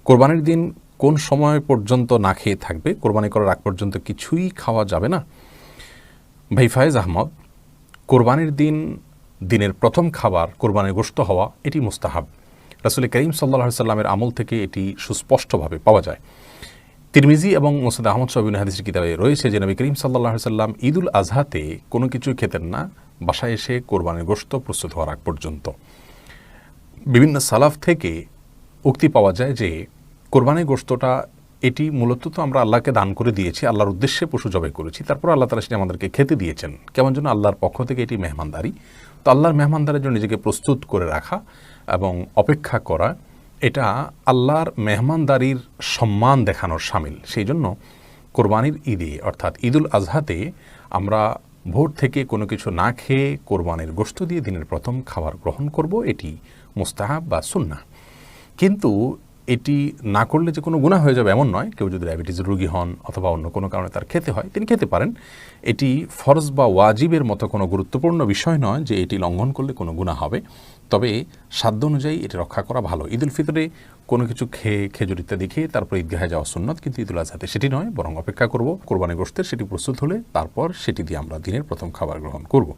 কোরবানির দিন কোন সময় পর্যন্ত না খেয়ে থাকবে? কোরবানি করার আগ পর্যন্ত কিছুই খাওয়া যাবে না? ভাই ফায়েজ আহমদ, কোরবানির দিন দিনের প্রথম খাবার কোরবানির গোশত হওয়া এটি মুস্তাহাব। রাসূল করিম সাল্লাল্লাহু আলাইহি সাল্লামের আমল থেকে এটি সুস্পষ্টভাবে পাওয়া যায়। তিরমিজি এবং মুসনাদ আহমদ সহ বিভিন্ন হাদিসের কিতাবে রয়েছে যে নবী করিম সাল্লাল্লাহু আলাইহি সাল্লাম ঈদুল আজহাতে কোনো কিছু খেতেন না বাসায় এসে কোরবানির গোশত প্রস্তুত হওয়ার আগ পর্যন্ত। বিভিন্ন সালাফ থেকে উক্তি পাওয়া যায় যে কোরবানির গোশতটা এটি মূলত তো আমরা আল্লাহকে দান করে দিয়েছি, আল্লাহর উদ্দেশ্যে পশু জবাই করেছি, তারপর আল্লাহ তাআলা সেটা আমাদেরকে খেতে দিয়েছেন। কেমন যেন আল্লাহর পক্ষ থেকে এটি মেহমানদারি। তো আল্লাহর মেহমানদারির জন্য নিজেকে প্রস্তুত করে রাখা এবং অপেক্ষা করা, এটা আল্লাহর মেহমানদারির সম্মান দেখানোর শামিল। সেই জন্য কোরবানির ঈদে অর্থাৎ ঈদুল আজহাতে আমরা ভোর থেকে কোনো কিছু না খেয়ে কোরবানির গোশত দিয়ে দিনের প্রথম খাবার গ্রহণ করব, এটি মুস্তাহাব বা সুন্নাহ। কিন্তু এটি না করলে যে কোনো গুনাহ হয়ে যাবে এমন নয়। কেউ যদি ডায়াবেটিসের রোগী হন অথবা অন্য কোনো কারণে তার খেতে হয়, তিনি খেতে পারেন। এটি ফরজ বা ওয়াজিবের মতো কোনো গুরুত্বপূর্ণ বিষয় নয় যে এটি লঙ্ঘন করলে কোনো গুনাহ হবে। তবে সাধ্য অনুযায়ী এটি রক্ষা করা ভালো। ঈদুল ফিতরে কোনো কিছু খেয়ে খেজুর ইত্যাদি খেয়ে তারপর ঈদগাহে যাওয়া সুন্নত, কিন্তু ঈদুল আজহাতে সেটি নয়, বরং অপেক্ষা করব কোরবানি গোশতের সেটি প্রস্তুত হলে তারপর সেটি দিয়ে আমরা দিনের প্রথম খাবার গ্রহণ করব।